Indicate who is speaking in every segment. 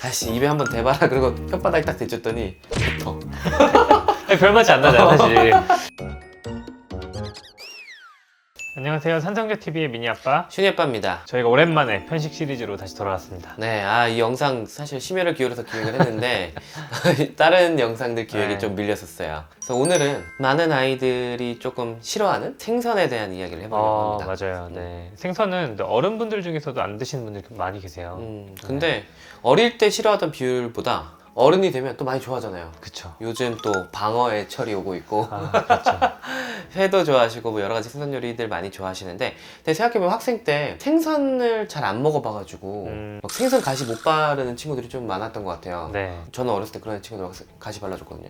Speaker 1: 다시 입에 한번 대봐라 그리고 혓바닥에 딱 대줬더니 뱉어.
Speaker 2: 별맛이 안 나잖아 사실. 안녕하세요, 산성재TV의 미니아빠
Speaker 1: 슈니아빠입니다.
Speaker 2: 저희가 오랜만에 편식 시리즈로 다시 돌아왔습니다.
Speaker 1: 네, 이 영상 사실 심혈을 기울여서 기획을 했는데 다른 영상들 기획이
Speaker 2: 네.
Speaker 1: 좀 밀렸었어요. 그래서 오늘은 많은 아이들이 조금 싫어하는 생선에 대한 이야기를 해보려고 합니다.
Speaker 2: 맞아요. 네. 생선은 어른분들 중에서도 안 드시는 분들 많이 계세요.
Speaker 1: 근데 어릴 때 싫어하던 비율보다 어른이 되면 또 많이 좋아하잖아요.
Speaker 2: 그쵸.
Speaker 1: 요즘 또 방어의 철이 오고 있고
Speaker 2: 그렇죠.
Speaker 1: 회도 좋아하시고 뭐 여러 가지 생선 요리들 많이 좋아하시는데, 근데 생각해보면 학생 때 생선을 잘 안 먹어봐가지고 막 생선 가시 못 바르는 친구들이 좀 많았던 것 같아요.
Speaker 2: 네.
Speaker 1: 저는 어렸을 때 그런 친구들 막 가시 발라줬거든요.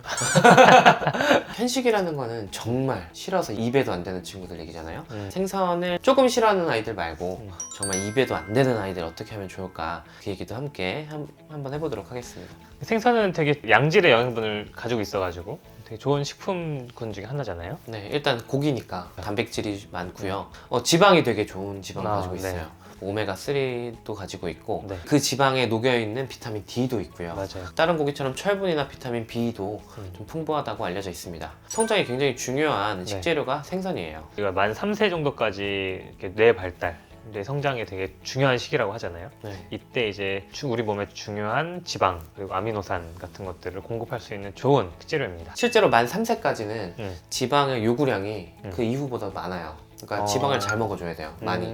Speaker 1: 편식이라는 거는 정말 싫어서 입에도 안 되는 친구들 얘기잖아요. 생선을 조금 싫어하는 아이들 말고 정말 입에도 안 되는 아이들 어떻게 하면 좋을까, 그 얘기도 함께 한번 해보도록 하겠습니다.
Speaker 2: 생선은 되게 양질의 영양분을 가지고 있어가지고 되게 좋은 식품군 중에 하나잖아요.
Speaker 1: 네, 일단 고기니까 단백질이 많고요. 지방이 되게 좋은 지방을 가지고 있어요.
Speaker 2: 네.
Speaker 1: 오메가3도 가지고 있고,
Speaker 2: 네.
Speaker 1: 그 지방에 녹여있는 비타민 D도 있고요.
Speaker 2: 맞아요.
Speaker 1: 다른 고기처럼 철분이나 비타민 B도 좀 풍부하다고 알려져 있습니다. 성장에 굉장히 중요한 식재료가 생선이에요.
Speaker 2: 우리가 만 3세 정도까지 이렇게 뇌 발달, 뇌 성장에 되게 중요한 시기라고 하잖아요.
Speaker 1: 네.
Speaker 2: 이때 이제 우리 몸에 중요한 지방 그리고 아미노산 같은 것들을 공급할 수 있는 좋은 식재료입니다.
Speaker 1: 실제로 만 3세까지는
Speaker 2: 음.
Speaker 1: 지방의 요구량이 그 이후보다 많아요. 그러니까 지방을 잘 먹어줘야 돼요, 많이.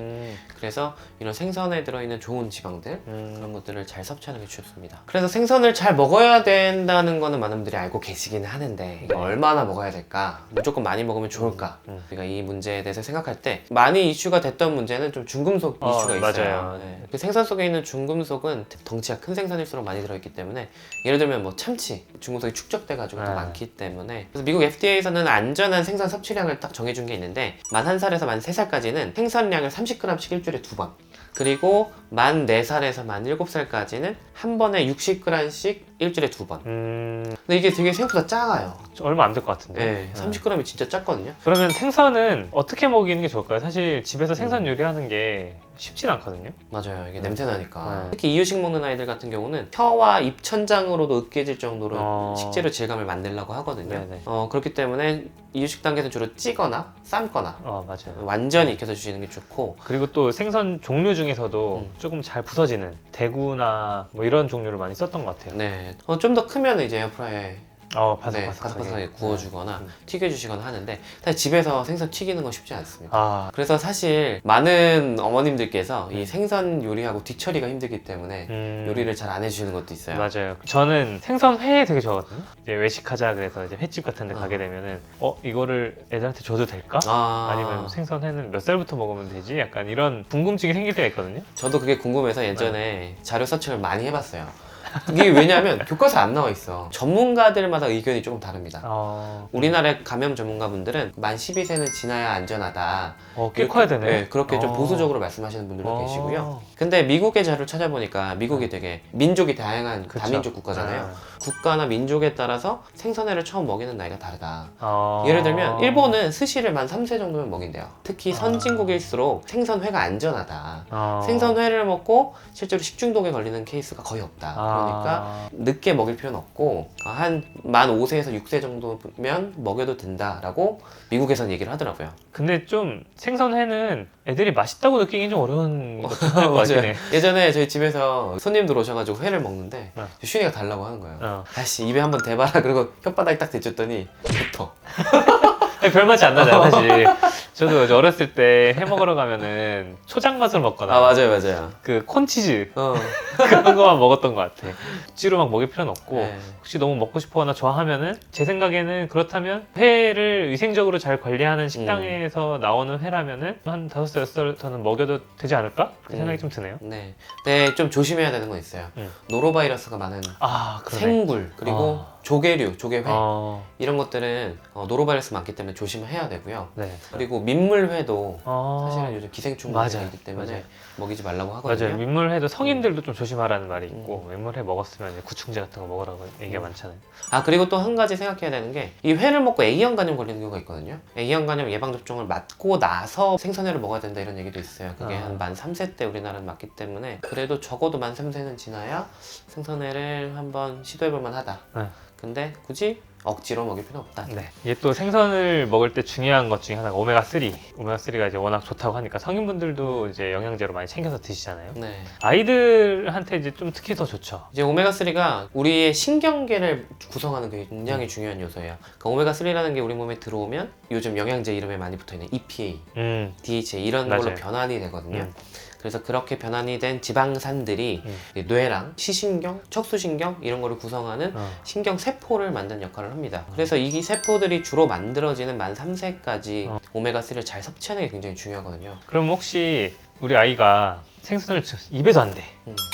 Speaker 1: 그래서 이런 생선에 들어있는 좋은 지방들, 그런 것들을 잘 섭취하는 게 좋습니다. 그래서 생선을 잘 먹어야 된다는 거는 많은 분들이 알고 계시기는 하는데, 이게 얼마나 먹어야 될까, 무조건 많이 먹으면 좋을까, 우리가 이 문제에 대해서 생각할 때 많이 이슈가 됐던 문제는 좀 중금속 이슈가 있어요.
Speaker 2: 맞아요.
Speaker 1: 네. 그 생선 속에 있는 중금속은 덩치가 큰 생선일수록 많이 들어있기 때문에, 예를 들면 뭐 참치, 중금속이 축적돼가지고 더 많기 때문에, 그래서 미국 FDA에서는 안전한 생선 섭취량을 딱 정해준 게 있는데, 만 1살에서 만 3살까지는 생선량을 30g씩 일주일에 2번, 그리고 만 4살에서 만 7살까지는 한 번에 60g씩 일주일에 2번. 근데 이게 되게 생각보다 작아요.
Speaker 2: 얼마 안 될 것 같은데.
Speaker 1: 네, 30g이 진짜 작거든요.
Speaker 2: 그러면 생선은 어떻게 먹이는 게 좋을까요? 사실 집에서 생선 요리하는 게 쉽진 않거든요.
Speaker 1: 맞아요. 이게 냄새 나니까. 특히 이유식 먹는 아이들 같은 경우는 혀와 입 천장으로도 으깨질 정도로 식재료 질감을 만들려고 하거든요.
Speaker 2: 네네.
Speaker 1: 그렇기 때문에 이유식 단계에서 주로 찌거나 삶거나
Speaker 2: 맞아요.
Speaker 1: 완전히 익혀서 주시는 게 좋고,
Speaker 2: 그리고 또 생선 종류 중에서도 조금 잘 부서지는 대구나 뭐 이런 종류를 많이 썼던 것 같아요.
Speaker 1: 네, 좀 더 크면 이제 에어프라이에 바삭바삭하게 구워주거나 튀겨주시거나 하는데, 사실 집에서 생선 튀기는 건 쉽지 않습니다. 그래서 사실 많은 어머님들께서 이 생선 요리하고 뒤처리가 힘들기 때문에 요리를 잘 안 해주시는 것도 있어요.
Speaker 2: 맞아요. 저는 생선 회 되게 좋아하거든요. 이제 외식하자 그래서 이제 횟집 같은 데 가게 되면은 이거를 애들한테 줘도 될까? 아니면 생선 회는 몇 살부터 먹으면 되지? 약간 이런 궁금증이 생길 때가 있거든요.
Speaker 1: 저도 그게 궁금해서 예전에 자료 서칭을 많이 해봤어요. 이게 왜냐면 교과서에 안 나와 있어. 전문가들마다 의견이 조금 다릅니다. 우리나라의 감염 전문가분들은 만 12세는 지나야 안전하다.
Speaker 2: 꽤 커야 되네.
Speaker 1: 네, 그렇게 좀 보수적으로 말씀하시는 분들도 계시고요. 근데 미국의 자료를 찾아보니까 미국이 되게 민족이 다양한 다민족 국가잖아요. 국가나 민족에 따라서 생선회를 처음 먹이는 나이가 다르다. 예를 들면 일본은 스시를 만 3세 정도면 먹인대요. 특히 선진국일수록 생선회가 안전하다. 생선회를 먹고 실제로 식중독에 걸리는 케이스가 거의 없다. 그러니까 늦게 먹일 필요는 없고 한 만 5세에서 6세 정도면 먹여도 된다라고 미국에서는 얘기를 하더라고요.
Speaker 2: 근데 좀 생선회는 애들이 맛있다고 느끼긴 좀 어려운 것 같긴 해.
Speaker 1: 예전에 저희 집에서 손님들 오셔가지고 회를 먹는데 슈니가 달라고 하는 거예요. 다시 입에 한번 대봐라 그리고 혓바닥에 딱 대줬더니 뱉어.
Speaker 2: 별맛이 안 나잖아 사실. 저도 어렸을 때 회 먹으러 가면은 초장 맛을 먹거나
Speaker 1: 맞아요.
Speaker 2: 그 콘치즈 그런 거만 먹었던 것 같아. 억지로 막 먹일 필요는 없고
Speaker 1: 네.
Speaker 2: 혹시 너무 먹고 싶어하나 좋아하면은, 제 생각에는 그렇다면 회를 위생적으로 잘 관리하는 식당에서 나오는 회라면은 한 5살, 6살부터는 먹여도 되지 않을까? 그렇게 생각이 좀 드네요.
Speaker 1: 네, 좀 조심해야 되는 건 있어요. 노로바이러스가 많은
Speaker 2: 그러네.
Speaker 1: 생굴, 그리고 조개류, 조개회 이런 것들은 노로바이러스 많기 때문에 조심해야 되고요.
Speaker 2: 네.
Speaker 1: 그리고 민물회도 사실은 요즘 기생충이기 때문에
Speaker 2: 맞아요.
Speaker 1: 먹이지 말라고 하거든요.
Speaker 2: 맞아요. 민물회도 성인들도 좀 조심하라는 말이 있고 민물회 먹었으면 이제 구충제 같은 거 먹으라고 얘기가 많잖아요.
Speaker 1: 아 그리고 또 한 가지 생각해야 되는 게 이 회를 먹고 A형 간염 걸리는 경우가 있거든요. A형 간염 예방접종을 맞고 나서 생선회를 먹어야 된다 이런 얘기도 있어요. 그게 한 만 3세 때 우리나라는 맞기 때문에 그래도 적어도 만 3세는 지나야 생선회를 한번 시도해볼 만하다. 근데 굳이 억지로 먹일 필요 없다.
Speaker 2: 네. 이게 또 생선을 먹을 때 중요한 것 중에 하나가 오메가3. 오메가3가 이제 워낙 좋다고 하니까 성인분들도 이제 영양제로 많이 챙겨서 드시잖아요.
Speaker 1: 네.
Speaker 2: 아이들한테 이제 좀 특히 더 좋죠.
Speaker 1: 이제 오메가3가 우리의 신경계를 구성하는 게 굉장히 중요한 요소예요. 그러니까 오메가3라는 게 우리 몸에 들어오면 요즘 영양제 이름에 많이 붙어있는 EPA, DHA 이런 걸로
Speaker 2: 맞아요.
Speaker 1: 변환이 되거든요. 그래서 그렇게 변환이 된 지방산들이 뇌랑 시신경, 척수신경 이런 거를 구성하는 신경세포를 만드는 역할을 합니다. 그래서 이 세포들이 주로 만들어지는 만 3세까지 오메가3를 잘 섭취하는 게 굉장히 중요하거든요.
Speaker 2: 그럼 혹시 우리 아이가 생선을 입에도 안 돼.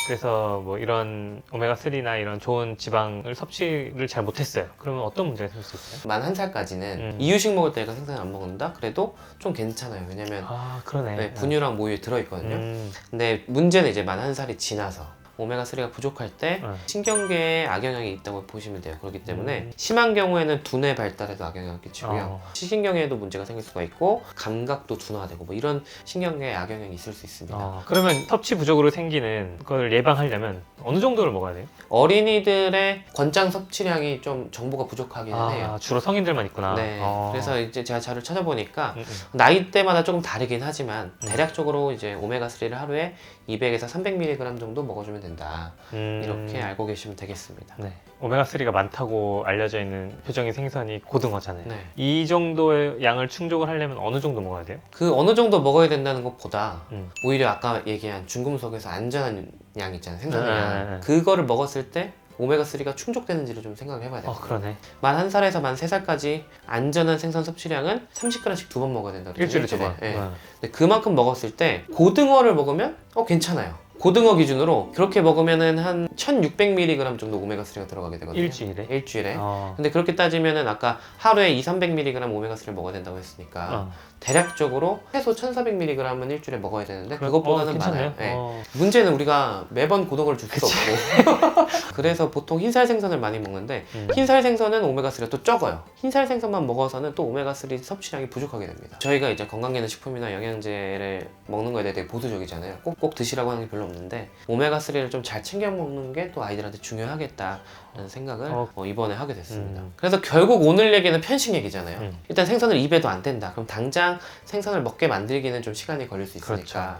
Speaker 2: 그래서 뭐 이런 오메가3나 이런 좋은 지방을 섭취를 잘 못했어요. 그러면 어떤 문제가 생길 수 있어요?
Speaker 1: 만 1살까지는 이유식 먹을 때 얘가 생선을 안 먹는다? 그래도 좀 괜찮아요. 왜냐면
Speaker 2: 그러네.
Speaker 1: 네, 분유랑 모유에 들어있거든요. 근데 문제는 이제 만 1살이 지나서 오메가3가 부족할 때 신경계에 악영향이 있다고 보시면 돼요. 그렇기 때문에 심한 경우에는 두뇌 발달에도 악영향을 끼치고요. 시신경에도 문제가 생길 수가 있고 감각도 둔화되고 뭐 이런 신경계에 악영향이 있을 수 있습니다.
Speaker 2: 그러면 섭취 부족으로 생기는 그걸 예방하려면 어느 정도를 먹어야 돼요?
Speaker 1: 어린이들의 권장 섭취량이 좀 정보가 부족하기는 해요.
Speaker 2: 주로 성인들만 있구나.
Speaker 1: 네. 그래서 이제 제가 자료를 찾아보니까 나이대마다 조금 다르긴 하지만 대략적으로 이제 오메가3를 하루에 200에서 300mg 정도 먹어주면 된다. 이렇게 알고 계시면 되겠습니다.
Speaker 2: 네. 오메가3가 많다고 알려져 있는 표적인 생선이 고등어잖아요.
Speaker 1: 네.
Speaker 2: 이 정도의 양을 충족을 하려면 어느 정도 먹어야 돼요?
Speaker 1: 그 어느 정도 먹어야 된다는 것보다 오히려 아까 얘기한 중금속에서 안전한 양 있잖아요. 생선의 양. 그거를 먹었을 때 오메가3가 충족되는지를 좀 생각을 해봐야 돼요.
Speaker 2: 그러네.
Speaker 1: 만 1살에서 만 3살까지 안전한 생선 섭취량은 30g씩 2번 먹어야 된다.
Speaker 2: 일주일에 2번.
Speaker 1: 네. 근데 그만큼 먹었을 때 고등어를 먹으면 괜찮아요. 고등어 기준으로 그렇게 먹으면은 한 1600mg 정도 오메가3가 들어가게 되거든요. 일주일에. 근데 그렇게 따지면은 아까 하루에 200-300mg 오메가3를 먹어야 된다고 했으니까 대략적으로 최소 1400mg은 일주일에 먹어야 되는데 그것보다는 많아요. 네. 문제는 우리가 매번 고등어를 줄 수도 없고 그래서 보통 흰살 생선을 많이 먹는데 흰살 생선은 오메가3가 또 적어요. 흰살 생선만 먹어서는 또 오메가3 섭취량이 부족하게 됩니다. 저희가 이제 건강기능식품이나 영양제를 먹는 거에 대해 되게 보수적이잖아요. 꼭 드시라고 하는 게 별로 없는데 오메가3를 좀 잘 챙겨 먹는 게 또 아이들한테 중요하겠다라는 생각을 이번에 하게 됐습니다. 그래서 결국 오늘 얘기는 편식 얘기잖아요. 일단 생선을 입에도 안 댄다. 그럼 당장 생선을 먹게 만들기는 좀 시간이 걸릴 수 있으니까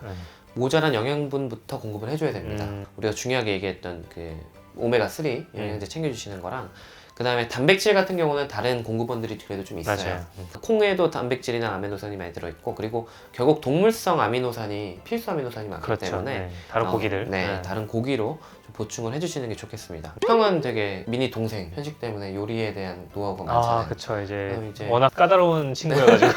Speaker 1: 모자란 영양분부터 공급을 해줘야 됩니다. 우리가 중요하게 얘기했던 그 오메가3 영양제 챙겨주시는 거랑 그 다음에 단백질 같은 경우는 다른 공급원들이 그래도 좀 있어요. 콩에도 단백질이나 아미노산이 많이 들어있고 그리고 결국 동물성 아미노산이 필수 아미노산이 많기 때문에
Speaker 2: 다른 고기를
Speaker 1: 다른 고기로 좀 보충을 해주시는 게 좋겠습니다. 형은 되게 미니 동생 편식 때문에 요리에 대한 노하우가 많잖아요.
Speaker 2: 그쵸. 이제 워낙 까다로운 친구여가지고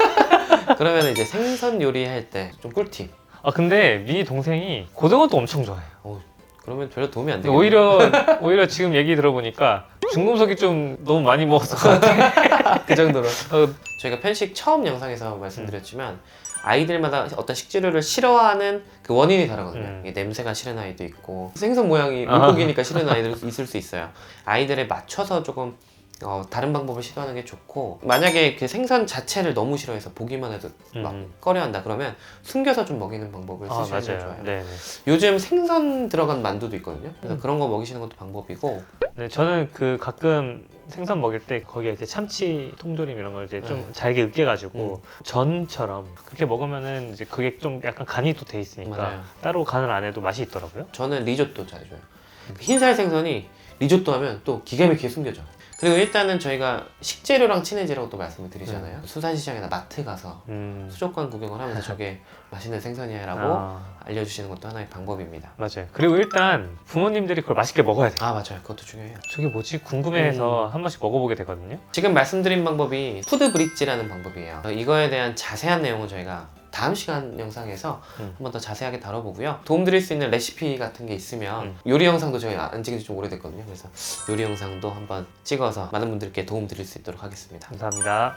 Speaker 1: 그러면 이제 생선 요리할 때 좀 꿀팁.
Speaker 2: 근데 미니 동생이 고등어도 엄청 좋아해요.
Speaker 1: 그러면 별로 도움이 안 되겠네요.
Speaker 2: 오히려 지금 얘기 들어보니까 중금속이 좀 너무 많이 먹었을 것 같아요.
Speaker 1: 그 정도로. 저희가 편식 처음 영상에서 말씀드렸지만 아이들마다 어떤 식재료를 싫어하는 그 원인이 다르거든요. 이게 냄새가 싫은 아이도 있고 생선 모양이 물고기니까 싫은 아이도 있을 수 있어요. 아이들에 맞춰서 조금 다른 방법을 시도하는 게 좋고 만약에 그 생선 자체를 너무 싫어해서 보기만 해도 막 꺼려한다 그러면 숨겨서 좀 먹이는 방법을 쓰시는 게 좋아요. 네네. 요즘 생선 들어간 만두도 있거든요. 그래서 그런 거 먹이시는 것도 방법이고.
Speaker 2: 네, 저는 그 가끔 생선 먹일 때 거기에 이제 참치 통조림 이런 걸 이제 좀 잘게 으깨가지고 전처럼 그렇게 먹으면은 이제 그게 좀 약간 간이 또 돼 있으니까 따로 간을 안 해도 맛이 있더라고요.
Speaker 1: 저는 리조또 잘해줘요. 흰살 생선이 리조또 하면 또 기가 막히게 숨겨져. 그리고 일단은 저희가 식재료랑 친해지라고 또 말씀을 드리잖아요. 수산시장이나 마트 가서 수족관 구경을 하면서 저게 맛있는 생선이야 라고 알려주시는 것도 하나의 방법입니다.
Speaker 2: 맞아요. 그리고 일단 부모님들이 그걸 맛있게 먹어야 돼요.
Speaker 1: 맞아요. 그것도 중요해요.
Speaker 2: 저게 뭐지? 궁금해서 한 번씩 먹어보게 되거든요.
Speaker 1: 지금 말씀드린 방법이 푸드 브릿지라는 방법이에요. 이거에 대한 자세한 내용은 저희가 다음 시간 영상에서 한번 더 자세하게 다뤄보고요. 도움드릴 수 있는 레시피 같은 게 있으면 요리 영상도 저희 안 찍은 지 좀 오래됐거든요. 그래서 요리 영상도 한번 찍어서 많은 분들께 도움 드릴 수 있도록 하겠습니다.
Speaker 2: 감사합니다.